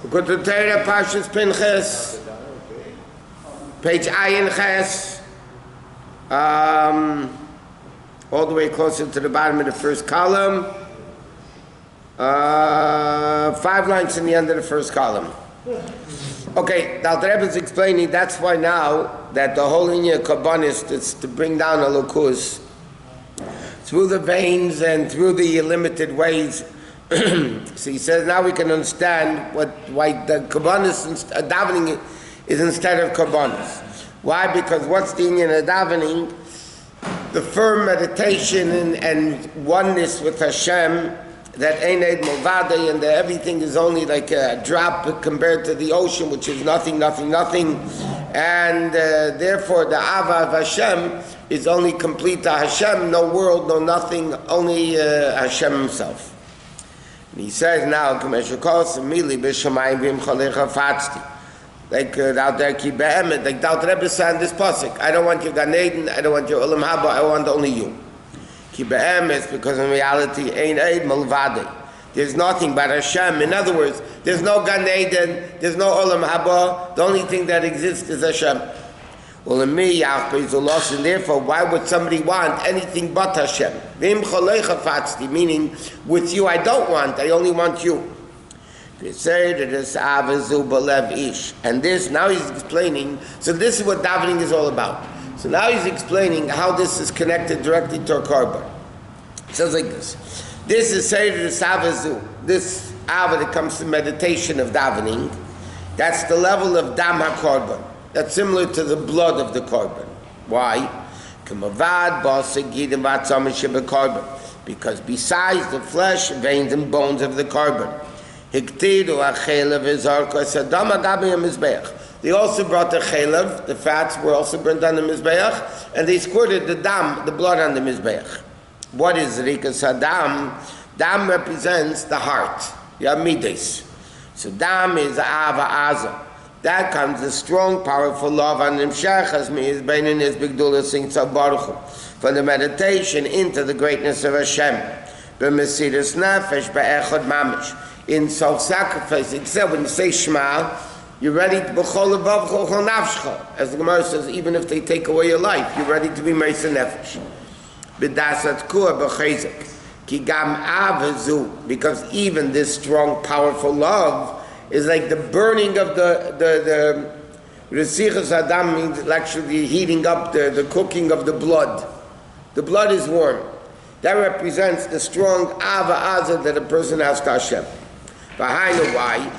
Likkutei Torah, Parshas Pinchas, page Ayin Ches, all the way closer to the bottom of the first column. 5 lines in the end of the first column. Okay, now the Rebbe is explaining that's why now that the whole linear Kabbanis is to bring down a Lukus through the veins and through the limited ways. So he says now we can understand why the Kabbanis davening is instead of Kabbanis. Why? Because what's the union of davening? The firm meditation and oneness with Hashem, that Ein Eid Milvadei, and everything is only like a drop compared to the ocean, which is nothing, and therefore the Ava of Hashem is only complete to Hashem, no world, no nothing, only Hashem Himself. And he says now, like out there, like Dal Rebbe said in this pasuk, I don't want your Gan Eden, I don't want your Olam Haba, I want only you. Ki be'emes, because in reality, Ein Eid Milvadei. There's nothing but Hashem. In other words, there's no Gan Eden, there's no Olam Haba. The only thing that exists is Hashem. Well, in me, and therefore, why would somebody want anything but Hashem? Meaning, with you I don't want, I only want you. And this, now he's explaining, so this is what davening is all about. So now he's explaining how this is connected directly to a korban. It says like this. This is Seder Savazu. This Ava that comes to meditation of davening, that's the level of Dam HaKorban. That's similar to the blood of the korban. Why? Because besides the flesh, veins and bones of the korban, they also brought the chelev, the fats were also burnt on the mizbeach, and they squirted the dam, the blood on the mizbeach. What is rikas hadam? Dam represents the heart, yamides. So dam is ava aza. That comes the strong, powerful love on nimshach as me is beinin is bigdula sing baruch from the meditation into the greatness of Hashem. B'mesiras nefesh be'echad mamish. In self-sacrifice, it said when you say Shema, you're ready to b'chol levav chol nafshcha. As the Gemara says, even if they take away your life, you're ready to be meisa nefesh. B'dasat kua b'chezek. Ki gam avazu. Because even this strong, powerful love is like the burning of the Resichas Adam means actually heating up the cooking of the blood. The blood is warm. That represents the strong Ava Azah that a person has to Hashem. V'hainu why?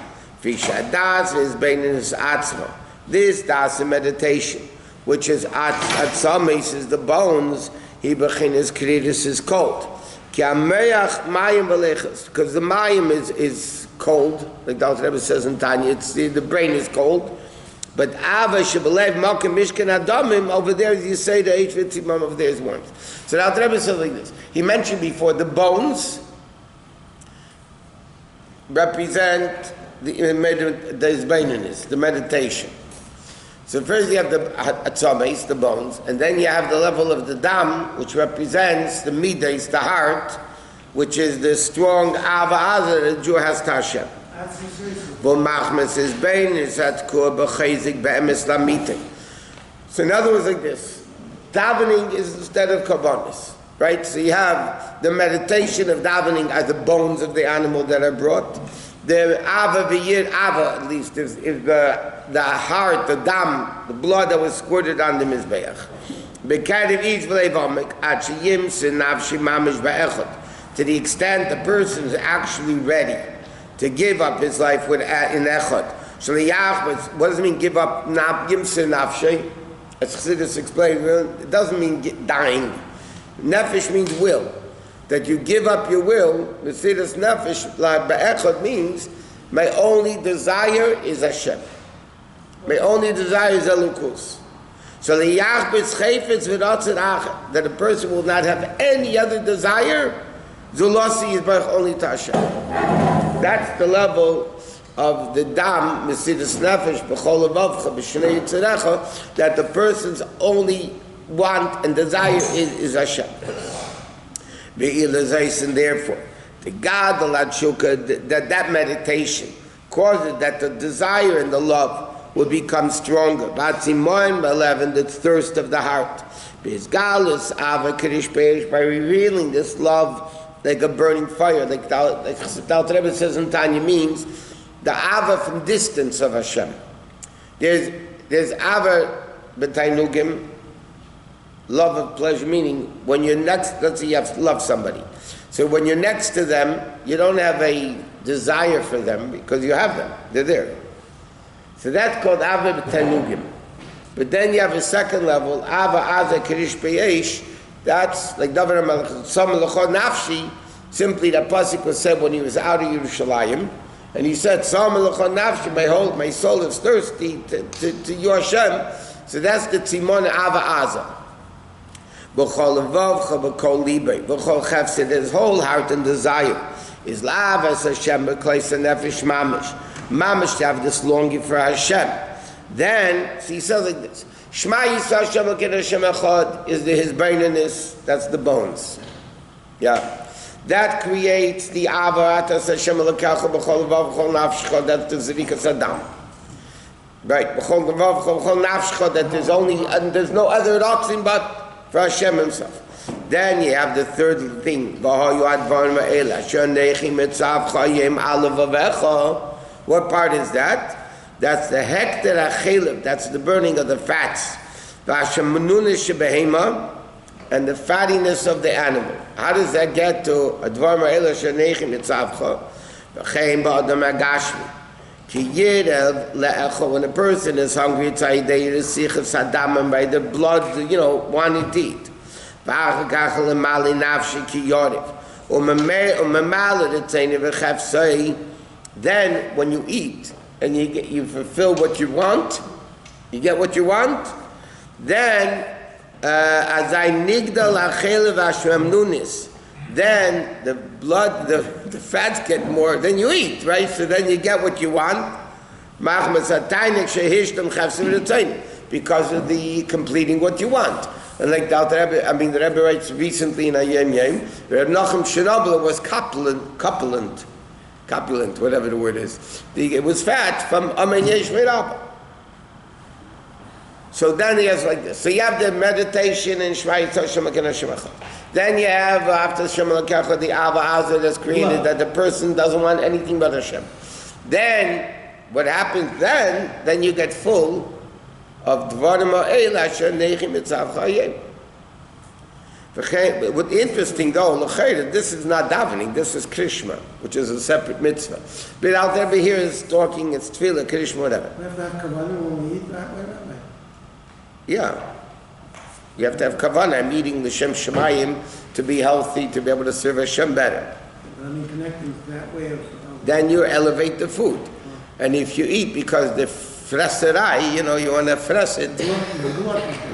Fishadas is beininus atzma. This das in meditation, which is atzamis is the bones. He bechinas kritis is cold. Ki ameach mayim v'lechas, because the mayim is cold, like Dal Rebbe says in Tanya. It's the brain is cold. But Ava shebelev malkim mishkan adamim, over there you say the H vitzimam, over there is warmth. So Dal Rebbe says like this. He mentioned before the bones represent the meditation. So first you have the atzames, the bones, and then you have the level of the dam, which represents the midas, the heart, which is the strong ava azah that the Jew has to Hashem. So in other words, like this, davening is instead of kabbanis, right? So you have the meditation of davening as the bones of the animal that are brought. The ava v'yir ava, at least, is the heart, the dam, the blood that was squirted on the mizbeach. To the extent the person is actually ready to give up his life in echad. What does it mean give up yimse nafshe? As Chassidus explained, it doesn't mean dying. Nefesh means will. That you give up your will, Mesiras Nefesh, like Be'echad means, my only desire is Hashem. My only desire is Elukus. So that a person will not have any other desire, Zulasi is only to Hashem. That's the level of the Dam, Mesiras Nefesh, B'chol Levavcha, B'shnei Yitzarecha, that the person's only want and desire is Hashem. And therefore, that meditation causes that the desire and the love will become stronger. By the thirst of the heart. By revealing this love like a burning fire, like the Alter Rebbe says in Tanya, means the ava from distance of Hashem. There's ava b'tainugim, love of pleasure, meaning when you're next, let's say you have to love somebody. So when you're next to them, you don't have a desire for them because you have them. They're there. So that's called ava b'tainugim. But then you have a second level, ava aza kirish beyesh. That's like David HaMelech, Tzom L'chol Nafshi. Simply that pasuk was said when he was out of Yerushalayim, and he said, "Tzom L'chol Nafshi, my soul is thirsty to your Hashem." So that's the tzimon ava aza. B'chol levavcha b'kol libay b'chol chefsed, his whole heart and desire is la'avas Hashem b'kleis nefesh mamish, mamish to have this longing for Hashem. Then, so he says like this: Shema Yisrael Hashem Elokeinu Hashem Echad is his braininess. That's the bones. Yeah, that creates the Avarat Hashem Elokeinu B'chol Levav B'chol Nafshecha. That's the Zerikas Adam. Right, B'chol Levav B'chol Nafshecha. That there's no other rotzim but for Hashem Himself. Then you have the third thing. What part is that? That's the hekter achelev. That's the burning of the fats. And the fattiness of the animal. How does that get to advar ma'ela sheneichim mitzavcha? V'chein ba'adam agashmi. Ki yirev le'echo. When a person is hungry, it's ha'idei yirisichas hadamim, by the blood, wanting to eat. V'achakach le'mali nafshi ki yorev. U'memala t'tzeini v'chefsei. Then, when you eat, and you fulfill what you want, you get what you want, then as I nigdal achelev ashramnunis, then the blood, the fats get more, then you eat, right? So then you get what you want, because of the completing what you want. And like the Rebbe writes recently in Ayem Yem, Reb Nachum Shenobler was copulent, whatever the word is. It was fat from Amen Yesh Mirabah. So then he has like this. So you have the meditation in Shema Yisrael Hashem Elokeinu Hashem Echad. Then you have after Hashem Elokeinu Echad the Ava Aza that's created, that the person doesn't want anything but Hashem. Then what happens then you get full of Dvarim Ha'el Asher Neichim Mitzav Chayim. What's interesting though, this is not davening, this is Krishma, which is a separate mitzvah. But out there here is talking, it's tefillah, Krishma, whatever. We have to have kavanah when we eat that way, Rabbi? Yeah. You have to have kavanah. I'm eating the Shem Shemayim to be healthy, to be able to serve Hashem better. I mean, connecting that way of... Then you elevate the food. And if you eat because the freserai, you want to fress it.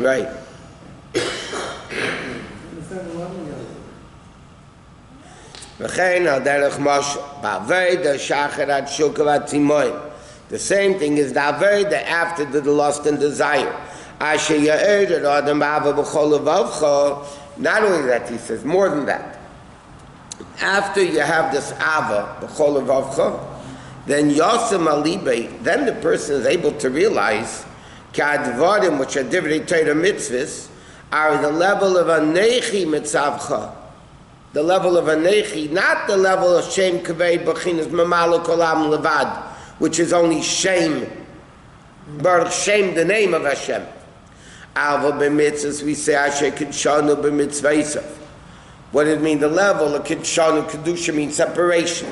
Right. The same thing is the Aveda after the lust and desire. Not only that, he says, more than that. After you have this Ava, b'chol levavcha, then Yosef Alibe, then the person is able to realize Ka'advarim, which are divrei Torah mitzvahs, are the level of anechi mitzavcha. The level of anechi, not the level of shem kaved b'chinas mamalo kolam levad, which is only shame. Baruch Shem, the name of Hashem. Ava b'mitzvahs, we say Asher Kidshanu b'mitzvahsav. What does it mean? The level of Kidshanu, Kedusha means separation.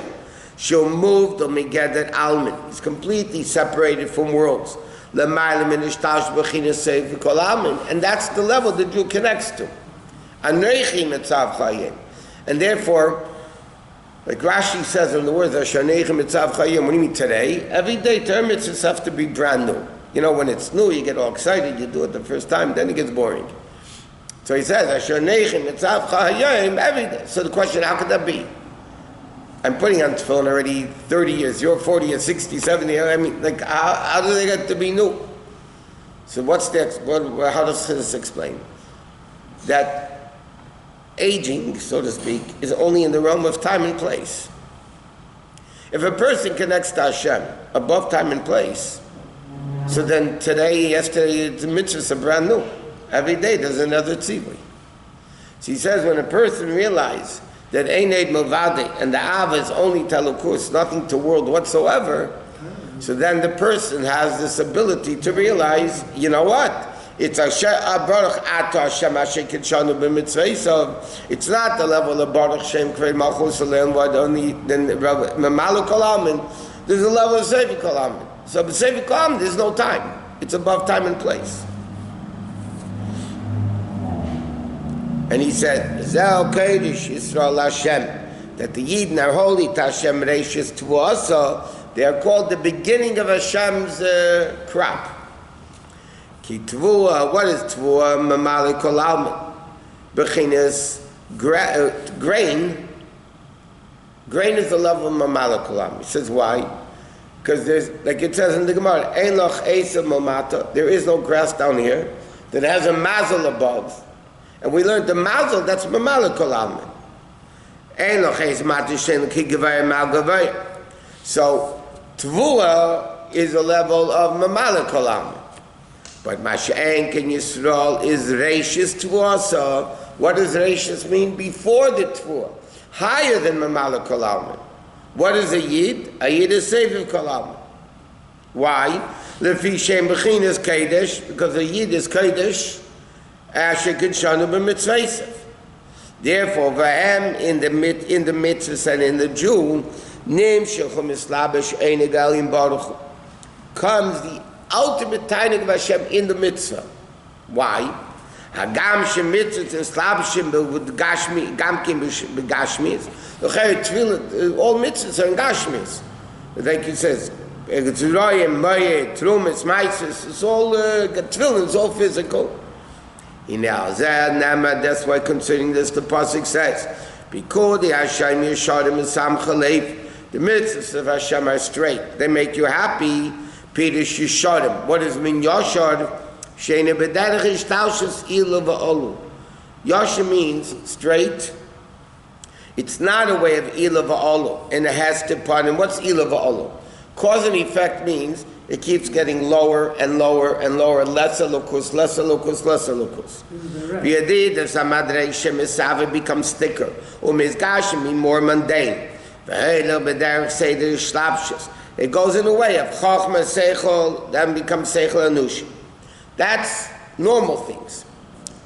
She'll move to Megedet Almin. He's completely separated from worlds. And that's the level the Jew connects to. And therefore, like Rashi says in the words, what do you mean today? Every day, Torah mitzvahs have to be brand new. When it's new, you get all excited, you do it the first time, then it gets boring. So he says, every day. So the question, how could that be? I'm putting on tefillin already 30 years, you're 40 or 60, 70, how do they get to be new? So how does this explain? That aging, so to speak, is only in the realm of time and place. If a person connects to Hashem above time and place, so then today, yesterday, the mitzvahs are brand new. Every day there's another tzivui. So he says when a person realizes that Eined Milvade and the Ava is only Talukus, nothing to world whatsoever, so then the person has this ability to realize, you know what? It's Baruch Ato Hashem Asher Kitshanu b'mitzvah. So it's not the level of Baruch Shem Kvei Malchus Alein what only then Mamalu Kol Almin. There's a level of Sevi Kol Almin. So but Sevi Kol Almin, there's no time. It's above time and place. And he said, Zel Kodesh Yisrael Hashem, that the Yidden are holy to Hashem Reishis Tvua. So they are called the beginning of Hashem's crop. Ki Tvua, what is Tvua? Mamali Kol Almin. Bechinas grain. Grain is the level of Mamali Kol Almin. He says why? Because there's, like it says in the Gemara, Ein loch Esav Mamata. There is no grass down here that has a mazel above. And we learned the mazel, that's Mamali Kol Almin. Ein loch Esav Mamata Shen Ki Gevayim Mal Gevayim. So Tvua is a level of Mamali Kol Almin. But Masha'en Ken Yisrael is Reishis Tvua. So what does Reishis mean? Before the Tvua. Higher than Mamali Kol Almin. What is a Yid? A Yid is Seviv Kol Almin. Why? Lefi Shem Bechinas Kodesh, because a Yid is Kodesh, Asher Kitshanu b'mitzvah. Therefore, Vahem in the mitzvahs and in the Jew, Nim Shechum Islabish Einigalim Baruch comes the ultimate tainig of Hashem in the mitzvah. Why? Hagam Shem mitzvahs and Slabishim b'gashmi, Gamkim b'gashmis. All mitzvahs are in gashmis. Like he says, Tzurayim, Mayeh, Trumas, Maisis, it's all tefillin, it's all physical. That's why concerning this the pasuk says, because the Hashem Yesharim and Samcha Lev, the mitzvahs of Hashem are straight. They make you happy. Pirush Yesharim. What does it mean Yashar? Sheina b'derech ishtaushus ilu va'olu. Yashar means straight. It's not a way of ilu va'olu, and it has to pardon. What's ilu va'olu? Cause and effect means it keeps getting lower and lower and lower, lesser lukus, lesser lukus, lesser lukus. V'yadid, if samadrei shemisave becomes thicker, umizgashim more mundane. V'heilu b'derech seder shlapshus. It goes in a way of chachma, seichel, then becomes seichel anushim. That's normal things.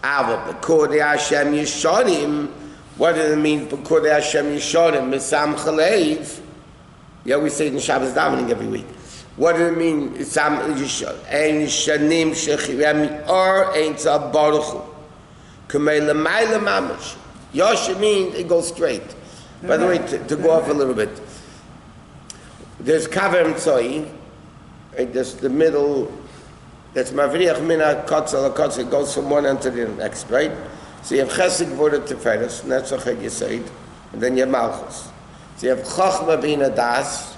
Ava b'kodei Hashem yishorim. What does it mean? B'kodei Hashem yishorim misam chalev. Yeah, we say it in Shabbos davening every week. What does it mean? Misam yishorim. Ein shanim shechirem or ein tzah baruchu. K'mei l'mayla mamash. Yosha means it goes straight. By the way, to go off a little bit. There's Kaver Mtzoi, right? There's the middle, that's Mavriach Mina Kotzel, it goes from one end to the next, right? So you have Chesed Gvura Teferes, Netzach Yesod, and then you have Malchus. So you have Chochma Bina Das,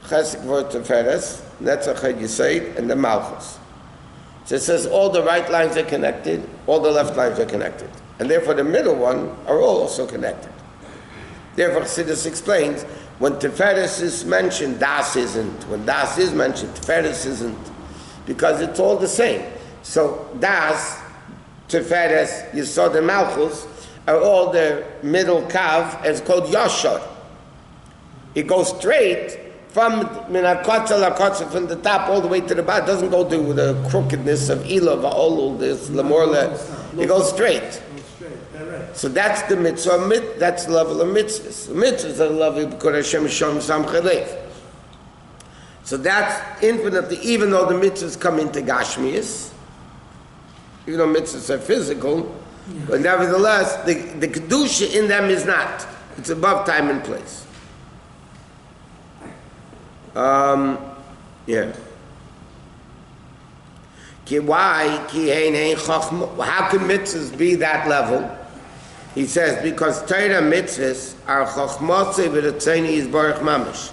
Chesed Gvura Teferes, Netzach Yesod, and then Malchus. So it says all the right lines are connected, all the left lines are connected. And therefore the middle one are all also connected. Therefore Chassidus explains, when Teferes is mentioned, Das isn't. When Das is mentioned, Teferes isn't. Because it's all the same. So Das, Teferes, Yesod, and Malchus are all the middle kav, and it's called Yashar. It goes straight from Minakotza, from the top all the way to the bottom. It doesn't go to the crookedness of Ila, Va'olul, this, Lamorla. It goes straight. So that's the mitzvah, that's the level of mitzvahs. The mitzvahs are the level of because Hashem Shem Samchalev. So that's infinitely, even though the mitzvahs come into Gashmias, even though mitzvahs are physical, but nevertheless, the Kedusha in them is not. It's above time and place. Yeah. Why? How can mitzvahs be that level? He says, because Torah mitzvahs are chochmotze v'retzoni yisbarach mamash.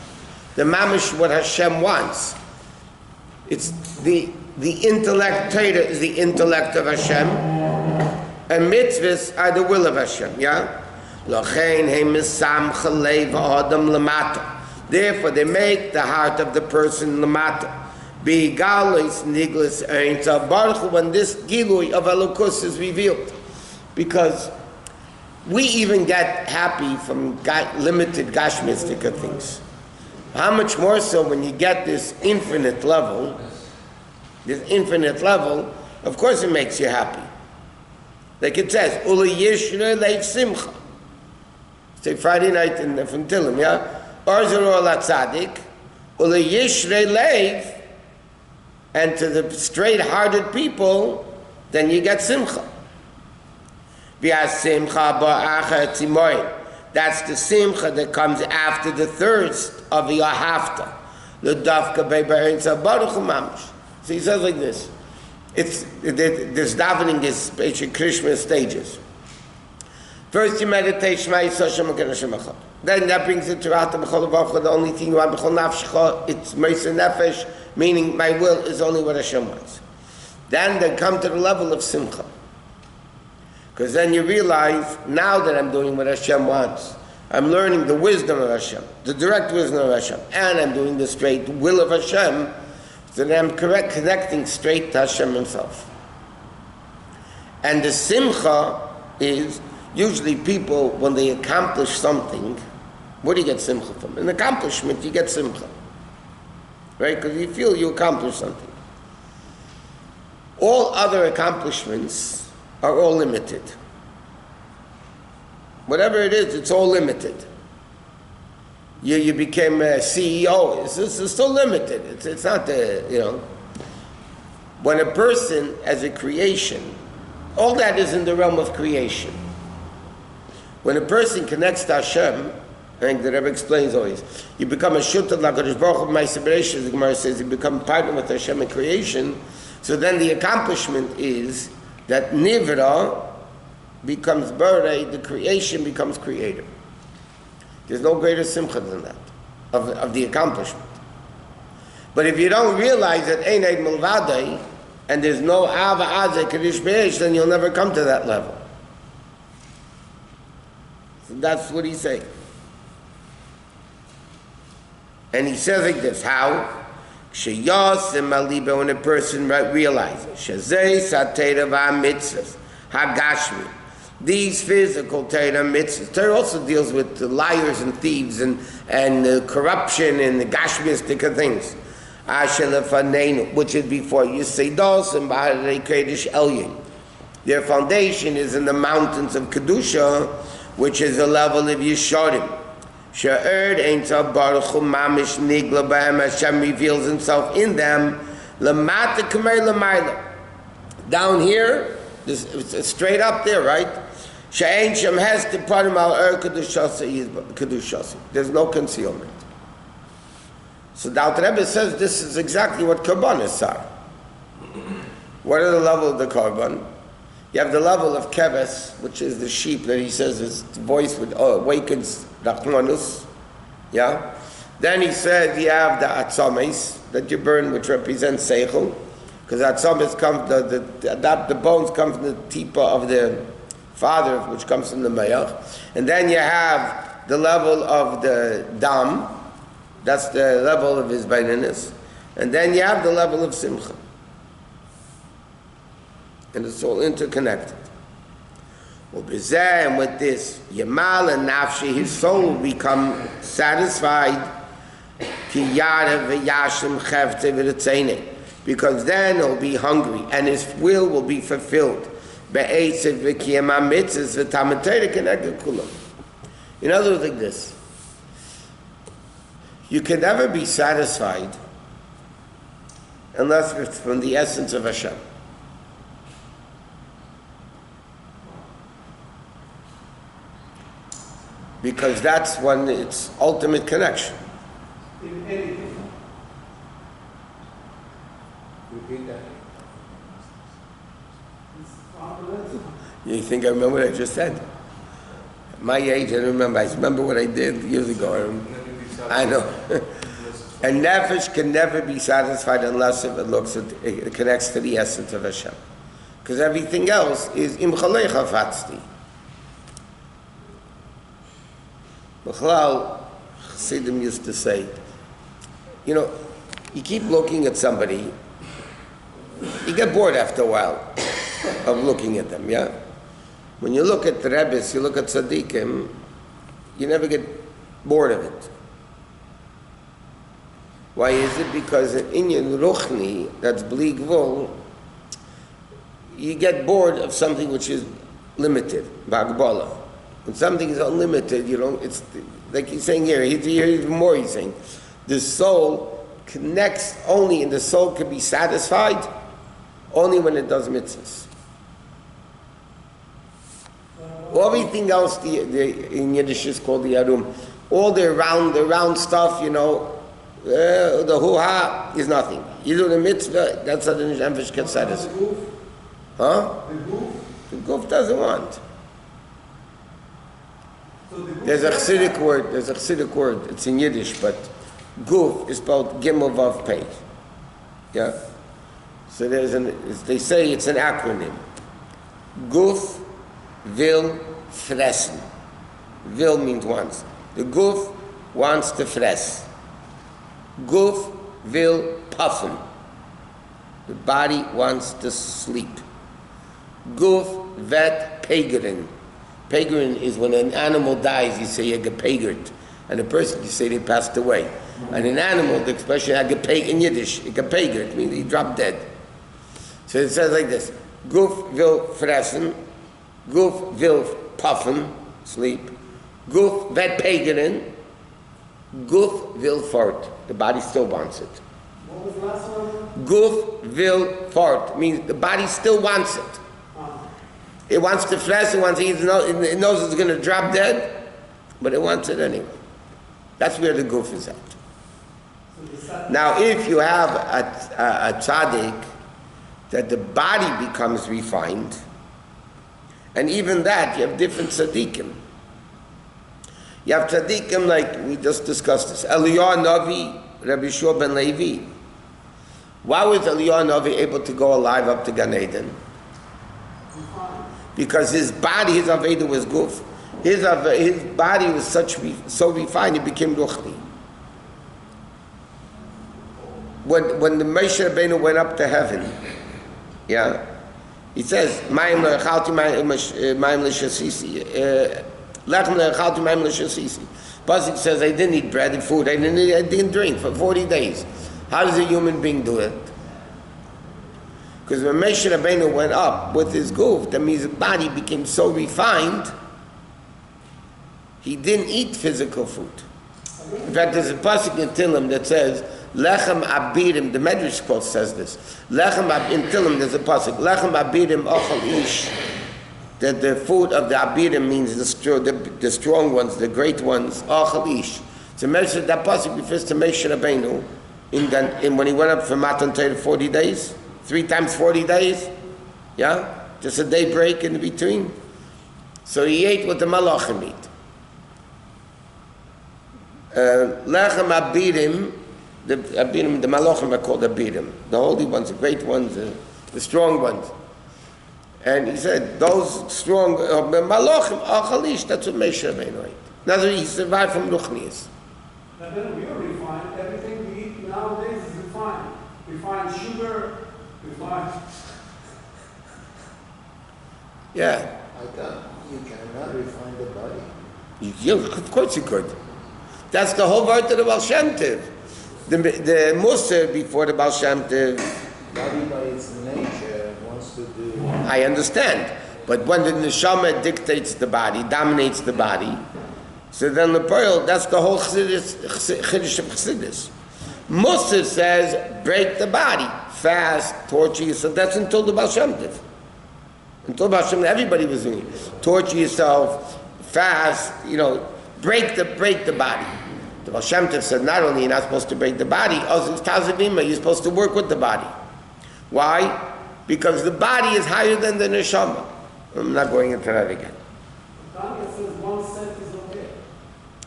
The mamash, what Hashem wants. It's the intellect, Torah is the intellect of Hashem, And mitzvahs are the will of Hashem, yeah? Therefore, they make the heart of the person lamata. When this gilui of Elokus is revealed. Because we even get happy from limited gashmistic things. How much more so when you get this infinite level, of course it makes you happy. Like it says, Ula Yishra Leif Simcha. Say Friday night from Tillim, yeah? Orzero La Tzadik, Ula Yishra Leif, and to the straight-hearted people, then you get Simcha. That's the simcha that comes after the thirst of the ahavta. So he says like this. This davening is basic Krishna stages. First you meditate Shema Yisrael Shem HaKadosh Echad. Then that brings it to Rata B'chol Avavcha, the only thing you want B'chol Nafshecha, it's Meisa Nefesh, meaning my will is only what Hashem wants. Then they come to the level of simcha. Because then you realize, now that I'm doing what Hashem wants, I'm learning the wisdom of Hashem, the direct wisdom of Hashem, and I'm doing the straight will of Hashem, so then I'm connecting straight to Hashem Himself. And the simcha is, usually people, when they accomplish something, what do you get simcha from? An accomplishment, you get simcha. Right? Because you feel you accomplished something. All other accomplishments are all limited. Whatever it is, it's all limited. You became a CEO, it's still limited. It's not when a person as a creation, all that is in the realm of creation. When a person connects to Hashem, I think the Rebbe explains always, you become a shutah l'Hakadosh Baruch Hu Ma'aseh Bereishis, the Gemara says, you become a partner with Hashem in creation, so then the accomplishment is that Nivra becomes Borei, the creation becomes creator. There's no greater simcha than that, of the accomplishment. But if you don't realize that Einay Mulvadei, and there's no Ava Azeh Kadosh Be'esh, then you'll never come to that level. So that's what he's saying. And he says like this, how? When a person realizes Hagashmi, these physical Torah mitzvahs. Torah also deals with the liars and thieves and corruption and the gashmistic things. Which is before you say their foundation is in the mountains of Kedusha, which is a level of Yeshorim. Hashem reveals Himself in them. Down here, it's straight up there, right? There's no concealment. So the Alter Rebbe says this is exactly what Karbanos are. What are the level of the Karban? You have the level of Keves, which is the sheep that he says his voice awakens Rachmanus. Yeah? Then he said you have the Atzames that you burn, which represents Seichel. Because Atzames comes, the bones come from the tipa of the father, which comes from the Mayach. And then you have the level of the Dam, that's the level of his Baininus. And then you have the level of Simcha. And it's all interconnected. And with this, Yamal and Nafshi, his soul will become satisfied. Because then he'll be hungry and his will be fulfilled. In other words, like this. You can never be satisfied unless it's from the essence of Hashem. Because that's when it's ultimate connection. In anything. Repeat that. You think I remember what I just said? At my age, I don't remember. I remember what I did years ago. I know. And nefesh can never be satisfied unless it connects to the essence of Hashem. Because everything else is im chalecha fatzti. B'chlal, Chassidim used to say, you know, you keep looking at somebody, you get bored after a while of looking at them, yeah? When you look at the Rebbes, you look at Tzaddikim, you never get bored of it. Why is it? Because in Inyan Ruchni, that's Bli Gvul, you get bored of something which is limited, B'Agbala. When something is unlimited, you know, it's like he's saying here even more he's saying, the soul connects only, and the soul can be satisfied only when it does mitzvahs. Everything else in Yiddish is called the Arum. All the round stuff, you know, the hoo-ha is nothing. You do the mitzvah, that's how the nefesh gets satisfied. Huh? The goof doesn't want. There's a Chassidic word, it's in Yiddish, but goof is spelled Gimel Vav Pei. Yeah? So they say it's an acronym. Goof will fressen. Will means wants. The goof wants to fress. Goof will puffen. The body wants to sleep. Goof vet pegrin. Pegrin is when an animal dies, you say gepegert. And a person, you say they passed away. And an animal, the expression in Yiddish, gepegert, means he dropped dead. So it says like this: Goof will fressen, goof will puffen, sleep, goof vet pegrin, goof will fart. The body still wants it. What was the last one? Goof will fart means the body still wants it. It wants to fresh, it knows it's going to drop dead, but it wants it anyway. That's where the goof is at. Now, if you have a tzaddik, that the body becomes refined, and even that, you have different tzaddikim. You have tzaddikim like we just discussed this. Eliyahu Navi, Rabbi Shua ben Levi. Why was Eliyahu Navi able to go alive up to Gan Eden? Because his body, his Aveda was goof. His body was so refined, it became ruchni. When the Moshe Rabbeinu went up to heaven, yeah, he says, "Mayim le'achalti mayim l'shasisi, lechem le'achalti mayim l'shasisi." Pasuk says, "I didn't eat bread and food. I didn't drink for 40 days." How does a human being do it? Because when Moshe Rabbeinu went up with his goof, that means his body became so refined, he didn't eat physical food. In fact, there's a pasuk in Tehillim that says, Lechem abirim, the Medrash quote says this, Lechem in Tehillim there's a pasuk, Lechem abirim ochel ish, that the food of the abirim means the strong ones, the great ones, ochel ish. So that pasuk refers to Moshe Rabbeinu when he went up from Matan Torah 40 days, 3 times 40 days, yeah? Just a day break in between. So he ate what the malachim eat. Lechem abirim, the malachim are called abirim, the holy ones, the great ones, the strong ones. And he said, those strong, malachim, achalish, that's what Moshe Rabbeinu ate. That's what he survived from Ruchnius. But then we are refined. Everything we eat nowadays is refined. Refined sugar, refined. Yeah. You cannot refine the body. Yeah, of course you could. That's the whole word of the Baal Shem Tov. The Musa before the Baal Shem Tov. Body by its nature wants to do. I understand. But when the neshama dictates the body, dominates the body, so then the pearl, that's the whole chiddush of chassidus. Musa says, break the body, fast, torture yourself. That's until the Baal Shem Tov. Until Baal Shem Tov, everybody was doing it. Torture yourself, fast, break the body. The Baal Shem Tov said, not only you're not supposed to break the body, also it's tazavima, you're supposed to work with the body. Why? Because the body is higher than the neshama. I'm not going into that again. Tanya says 1 set is okay.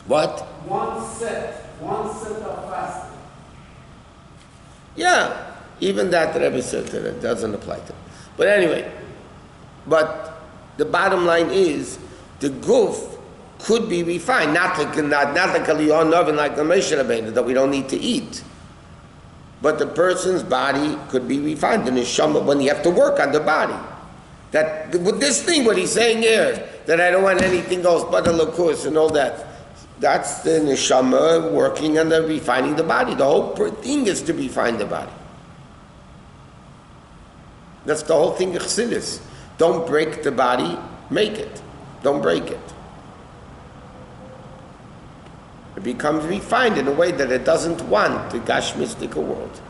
What? 1 set of fasting. Yeah, even that the Rebbe said that it doesn't apply to it. But anyway, But the bottom line is, the guf could be refined, not like a lion oven like the Moshe Rabbeinu that we don't need to eat. But the person's body could be refined, the neshama, when you have to work on the body. That with this thing, what he's saying here, that I don't want anything else but a lakus and all that, that's the neshama working on the refining the body. The whole thing is to refine the body. That's the whole thing of Chassidus. Don't break the body, make it. Don't break it. It becomes refined in a way that it doesn't want the Gashmistic world.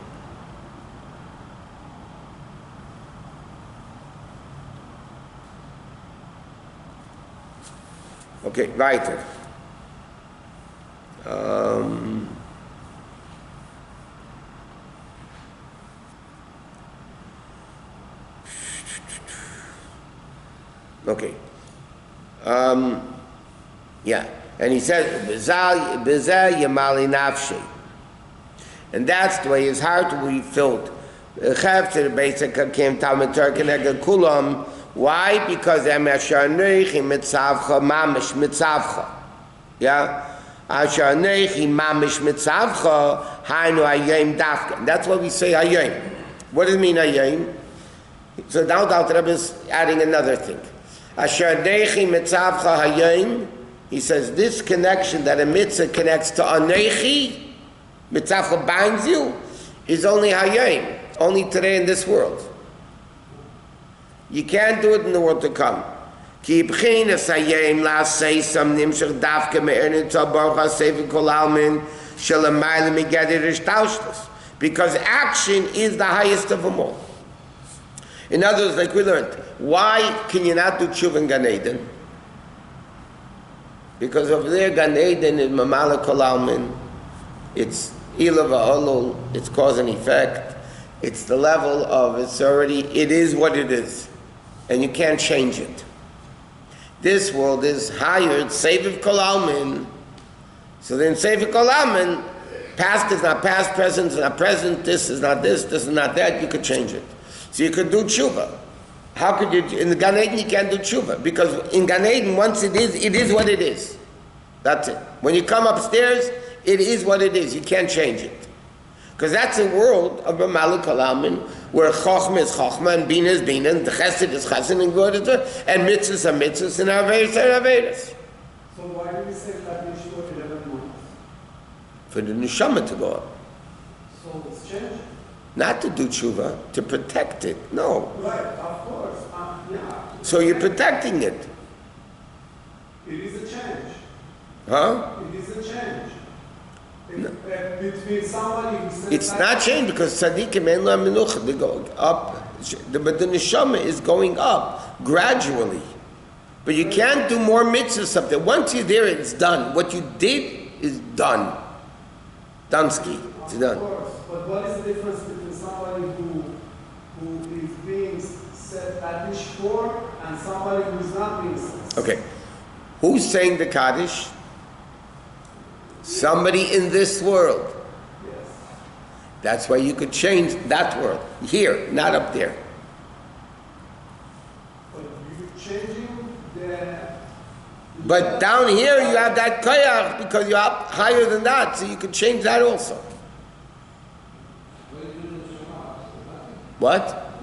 Okay, weiter. Okay. Yeah. And he says, Bezeh Yamali Nafshi. And that's the way his heart will be filled. Why? Because yeah? That's what we say hayom. What does it mean hayom? So now the Rebbe is adding another thing. He says this connection that a mitzvah connects to anechi, mitzvah binds you, is only hayom, only today in this world. You can't do it in the world to come. Because action is the highest of them all. In other words, like we learned, why can you not do tshuva in Gan Eden? Because over there, Gan Eden is mamala kol almin. It's ilav ha'olul. It's cause and effect. It's the level of it is what it is. And you can't change it. This world is higher, it's seviv kol almin. So then seviv kol almin, past is not past, present is not present, this is not this is not that, you could change it. So you could do tshuva. How could you, in the Gan Eden you can't do tshuva, because in Gan Eden once it is what it is. That's it. When you come upstairs, it is what it is, you can't change it. Because that's a world of B'maluk Alamin, where Chochmah is Chochmah, and Bina is Bina, and the Chesed is Chesed, and Good is Good, and Mitzvahs are Mitzvahs, and Averis are Averis. So why do we say that we should go 11 months? For the Neshama to go up. So it's changing? Not to do tshuva, to protect it. No. Right, of course. Yeah. So you're protecting it. It is a change. Huh? It is a change. No. Between somebody who says It's not changed because tzaddikim en la menucha, they go up. But the neshama is going up gradually. But you can't do more mitzvahs up there. Once you're there, it's done. What you did is done. Dunsky, it's done. Of course. But what is the difference between somebody who is being said Kaddish for and somebody who is not being said? Okay. Who's saying the Kaddish? Somebody in this world. Yes. That's why you could change that world. Here, not up there. But you're changing the... But down here you have that koyach because you're up higher than that, so you could change that also. What?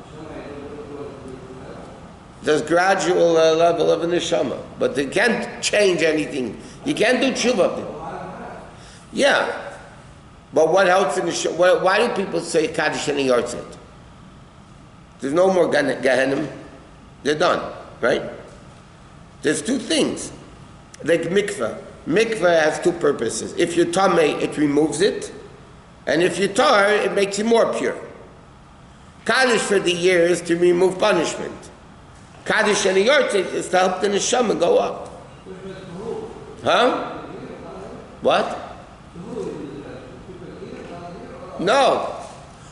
There's gradual level of a neshama, but they can't change anything. You can't do tshuva up there. Yeah, but what helps in the why do people say Kaddish and Yortzeit? There's no more Gehenim. They're done, right? There's two things. Like mikveh. Mikveh has two purposes. If you're tamei, it removes it. And if you're tar, it makes you more pure. Kaddish for the year is to remove punishment. Kaddish and Yortzeit is to help the neshama go up. Huh? What? No.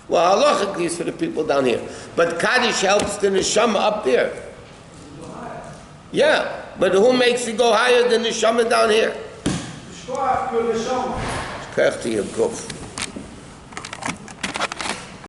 Well, halachically is for the people down here. But Kaddish helps the neshama up there. Yeah. But who makes it go higher than the neshama down here? Shkoach, your neshama. Kach to your guf.